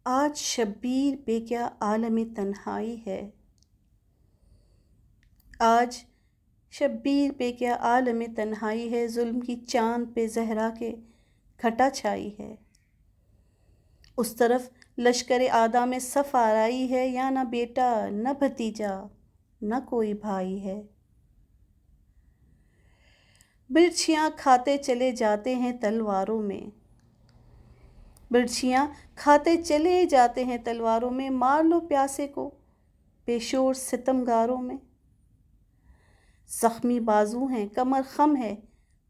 آج شبیر پہ کیا عالم تنہائی ہے، آج شبیر پہ کیا عالم تنہائی ہے، ظلم کی چاند پہ زہرا کے گھٹا چھائی ہے۔ اس طرف لشکر آدھا میں صف آرائی ہے، یا نہ بیٹا نہ بھتیجا نہ کوئی بھائی ہے۔ برچھیاں کھاتے چلے جاتے ہیں تلواروں میں، برچھیاں کھاتے چلے جاتے ہیں تلواروں میں، مار لو پیاسے کو بے شور ستمگاروں میں۔ زخمی بازو ہیں کمر خم ہے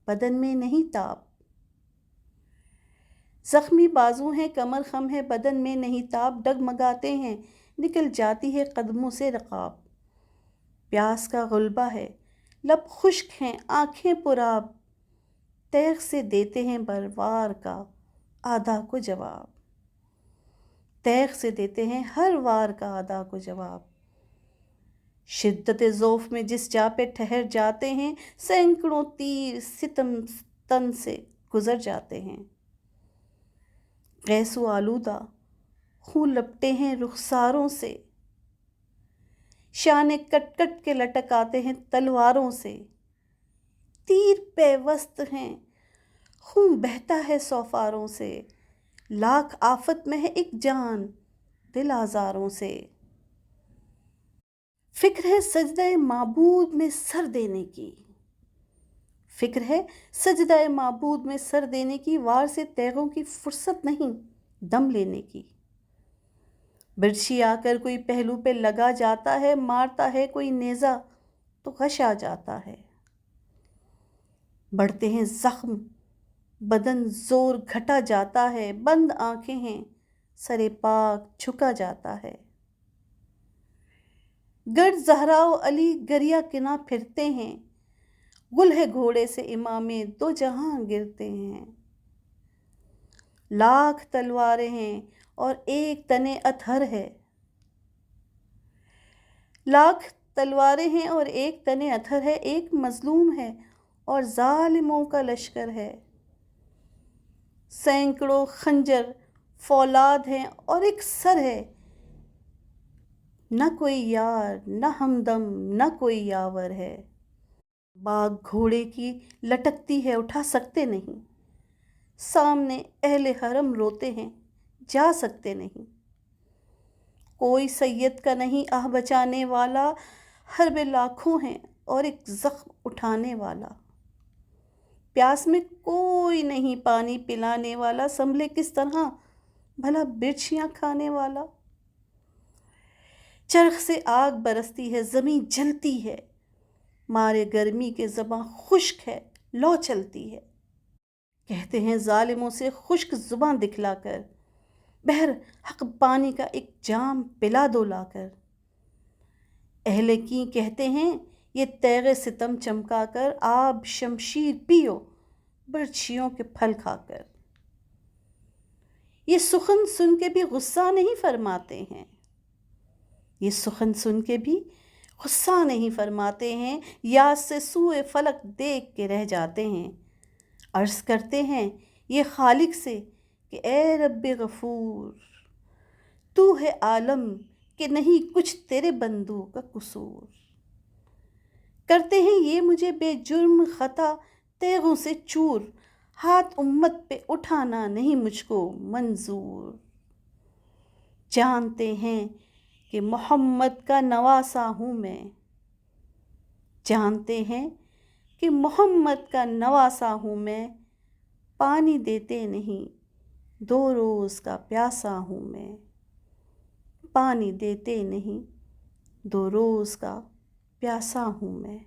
بدن میں نہیں تاب، زخمی بازو ہیں کمر خم ہے بدن میں نہیں تاب، ڈگمگاتے ہیں نکل جاتی ہے قدموں سے رقاب۔ پیاس کا غلبہ ہے لب خشک ہیں آنکھیں پرآب، تیغ سے دیتے ہیں بر وار کا آدھا کو جواب، تیغ سے دیتے ہیں ہر وار کا آدھا کو جواب۔ شدت ذوف میں جس جا پہ ٹھہر جاتے ہیں، سینکڑوں تیر ستم تن سے گزر جاتے ہیں۔ گیسو آلودہ خون لپٹے ہیں رخساروں سے، شانے کٹ کٹ کے لٹک آتے ہیں تلواروں سے۔ تیر پیوست ہیں خون بہتا ہے سوفاروں سے، لاکھ آفت میں ہے ایک جان دل آزاروں سے۔ فکر ہے سجدہ معبود میں سر دینے کی، فکر ہے سجدہ معبود میں سر دینے کی، وار سے تیغوں کی فرصت نہیں دم لینے کی۔ برچھی آ کر کوئی پہلو پہ لگا جاتا ہے، مارتا ہے کوئی نیزہ تو غش آ جاتا ہے۔ بڑھتے ہیں زخم بدن زور گھٹا جاتا ہے، بند آنکھیں ہیں سر پاک جھکا جاتا ہے۔ گرد زہرا و علی گریا کنا پھرتے ہیں، گل ہے گھوڑے سے امام دو جہاں گرتے ہیں۔ لاکھ تلواریں ہیں اور ایک تنے اطہر ہے، لاکھ تلواریں ہیں اور ایک تنے اطہر ہے، ایک مظلوم ہے اور ظالموں کا لشکر ہے۔ سینکڑوں خنجر فولاد ہیں اور ایک سر ہے، نہ کوئی یار نہ ہمدم نہ کوئی یاور ہے۔ باگ گھوڑے کی لٹکتی ہے اٹھا سکتے نہیں، سامنے اہل حرم روتے ہیں جا سکتے نہیں۔ کوئی سید کا نہیں آہ بچانے والا، حرب لاکھوں ہیں اور ایک زخم اٹھانے والا۔ پیاس میں کوئی نہیں پانی پلانے والا، سنبھلے کس طرح بھلا برچھیاں کھانے والا۔ چرخ سے آگ برستی ہے زمیں جلتی ہے، مارے گرمی کے زباں خشک ہے لو چلتی ہے۔ کہتے ہیں ظالموں سے خشک زباں دکھلا کر، بہر حق پانی کا ایک جام پلا دو لا کر۔ اہل کی کہتے ہیں یہ تیغ ستم چمکا کر، آب شمشیر پیو برچھیوں کے پھل کھا کر۔ یہ سخن سن کے بھی غصہ نہیں فرماتے ہیں، یہ سخن سن کے بھی غصہ نہیں فرماتے ہیں، یاس سے سوئے فلک دیکھ کے رہ جاتے ہیں۔ عرض کرتے ہیں یہ خالق سے کہ اے رب غفور، تو ہے عالم کہ نہیں کچھ تیرے بندوں کا قصور۔ کرتے ہیں یہ مجھے بے جرم خطا تیغوں سے چور، ہاتھ امت پہ اٹھانا نہیں مجھ کو منظور۔ جانتے ہیں کہ محمد کا نواسہ ہوں میں، جانتے ہیں کہ محمد کا نواسہ ہوں میں، پانی دیتے نہیں دو روز کا پیاسا ہوں میں، پانی دیتے نہیں دو روز کا پیاسا ہوں میں۔